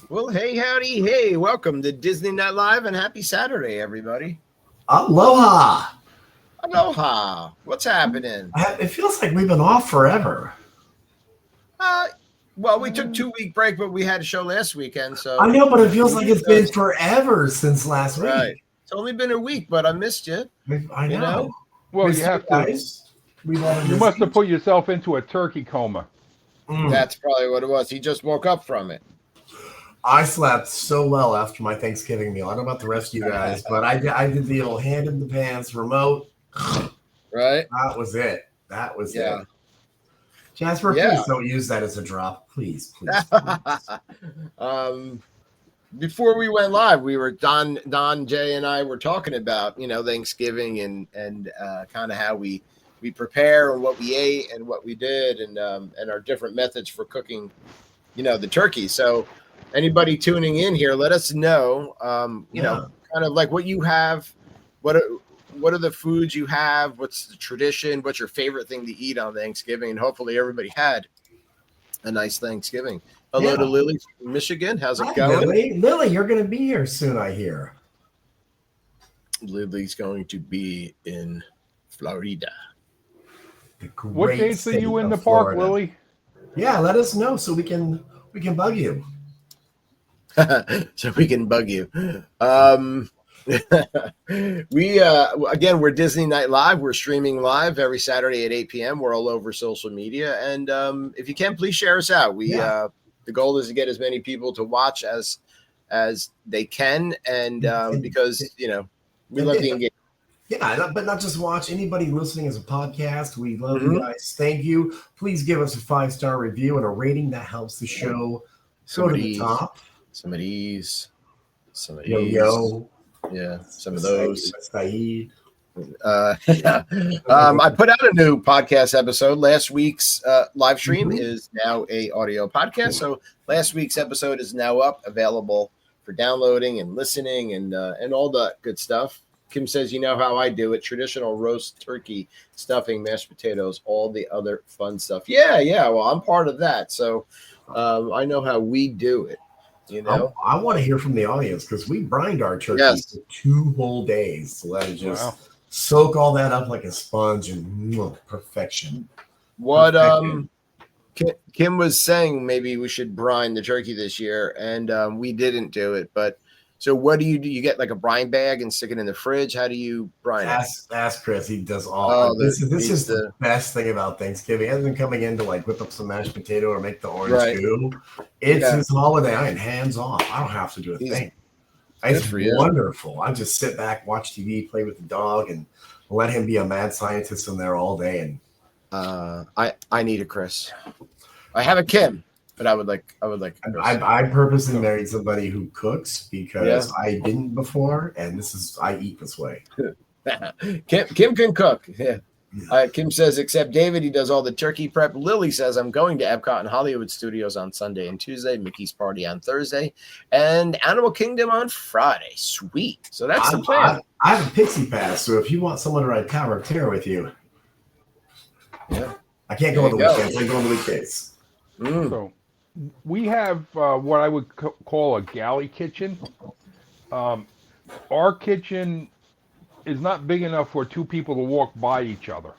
Well, hey, howdy, hey, welcome to Disney Night Live and happy Saturday, everybody. Aloha. Aloha. What's happening? It feels like we've been off forever. Well, we took 2-week break, but we had a show last weekend. So I know, but it feels like it's been forever since last week. Right. It's only been a week, but I missed you. I know. You know? Well, you have to. You must have put yourself into a turkey coma. That's probably what it was. He just woke up from it. I slept so well after my Thanksgiving meal. I don't know about the rest of you guys, but I did the old hand in the pants remote. Right. That was it. It. Jasper, please don't use that as a drop. Please. Before we went live, we were Don, Jay, and I were talking about, Thanksgiving and kind of how we prepare and what we ate and what we did and our different methods for cooking, the turkey. So anybody tuning in here, let us know, kind of like what you have, what are the foods you have, what's the tradition, what's your favorite thing to eat on Thanksgiving, and hopefully everybody had a nice Thanksgiving. Hello to Lily from Michigan. How's it going? Lily, you're going to be here soon, I hear. Lily's going to be in Florida. What dates are you in the park, Lily? Yeah, let us know so we can bug you. So we can bug you. We're Disney Night Live. We're streaming live every Saturday at 8 p.m. We're all over social media, and if you can, please share us out. The goal is to get as many people to watch as they can, and because we love the engagement. Yeah, but not just watch. Anybody listening as a podcast, we love you guys. Thank you. Please give us a 5-star review and a rating. That helps the show go to the top. Some of these. Yo. Yeah, some of those. Saeed. I put out a new podcast episode. Last week's live stream is now a audio podcast. So last week's episode is now up, available for downloading and listening and all that good stuff. Kim says, you know how I do it. Traditional roast turkey, stuffing, mashed potatoes, all the other fun stuff. Yeah. Well, I'm part of that. So I know how we do it. I want to hear from the audience because we brined our turkey for 2 whole days. So let it just soak all that up like a sponge and perfection. What Kim was saying, maybe we should brine the turkey this year, and we didn't do it. But so what do? You get like a brine bag and stick it in the fridge? How do you brine it? Ask Chris. He does all. This is the best thing about Thanksgiving. Other than coming in to like whip up some mashed potato or make the orange goo, it's his holiday. I am hands off. I don't have to do a thing. It's wonderful. I just sit back, watch TV, play with the dog, and let him be a mad scientist in there all day. And I need a Chris. I have a Kim. But I would like. I purposely married somebody who cooks because I didn't before, and I eat this way. Kim can cook. Yeah. Kim says, except David, he does all the turkey prep. Lily says, I'm going to Epcot and Hollywood Studios on Sunday and Tuesday, Mickey's Party on Thursday, and Animal Kingdom on Friday. Sweet. So that's the plan. I have a Pixie Pass, so if you want someone to ride Tower of Terror with you, I can't go on the weekends. I go on the weekdays. So we have what I would call a galley kitchen. Our kitchen is not big enough for 2 people to walk by each other.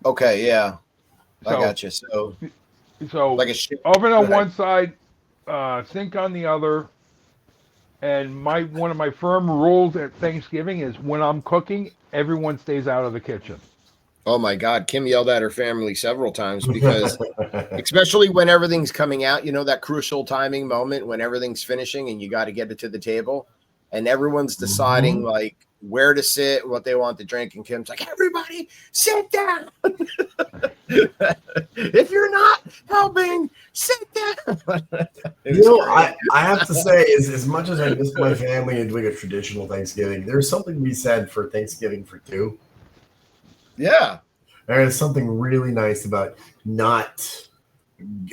Okay, yeah. I got you. So like a oven on one side, sink on the other. And one of my firm rules at Thanksgiving is when I'm cooking, everyone stays out of the kitchen. Oh my God, Kim yelled at her family several times because, especially when everything's coming out, that crucial timing moment when everything's finishing and you got to get it to the table, and everyone's deciding like where to sit, what they want to drink, and Kim's like, "Everybody, sit down. If you're not helping, sit down." I have to say, as much as I miss my family and doing a traditional Thanksgiving, there's something to be said for Thanksgiving for two. Yeah. There is something really nice about not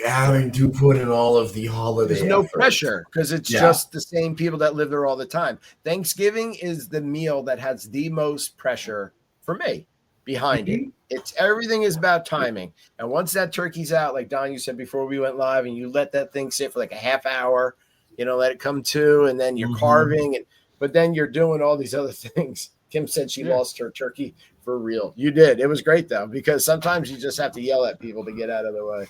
having to put in all of the holiday. There's no pressure because it's just the same people that live there all the time. Thanksgiving is the meal that has the most pressure for me behind it. Everything is about timing. And once that turkey's out, like Don, you said before we went live, and you let that thing sit for like a half hour, let it come to, and then you're carving, but then you're doing all these other things. Kim said she lost her turkey for real. You did. It was great though, because sometimes you just have to yell at people to get out of the way.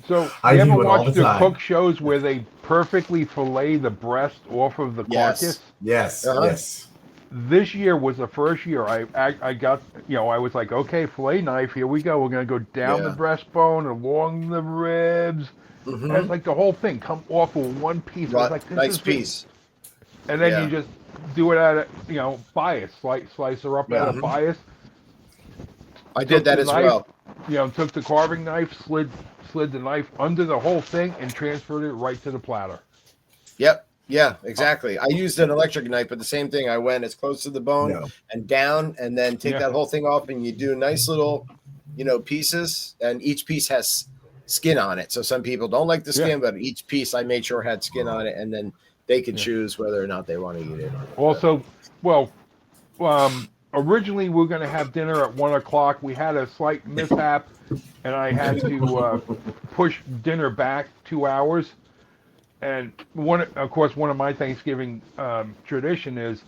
So you ever watch the cook shows where they perfectly fillet the breast off of the carcass? Yes. Yes. This year was the first year I got, I was like, okay, fillet knife, here we go. We're going to go down the breastbone, along the ribs. And it's like the whole thing come off with one piece. Right. I was like, nice piece. And then you just do it at a, bias, slice her up at a bias. I did that as well. Took the carving knife, slid the knife under the whole thing, and transferred it right to the platter. Yep. Yeah, exactly. I used an electric knife, but the same thing. I went as close to the bone and down, and then take that whole thing off, and you do nice little, pieces, and each piece has skin on it. So some people don't like the skin, but each piece I made sure had skin on it, and then they could choose whether or not they want to eat it. Also, originally we were going to have dinner at 1:00. We had a slight mishap, and I had to push dinner back 2 hours. And one of my Thanksgiving tradition is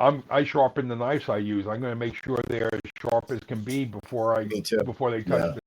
I sharpen the knives I use. I'm going to make sure they're as sharp as can be before they touch the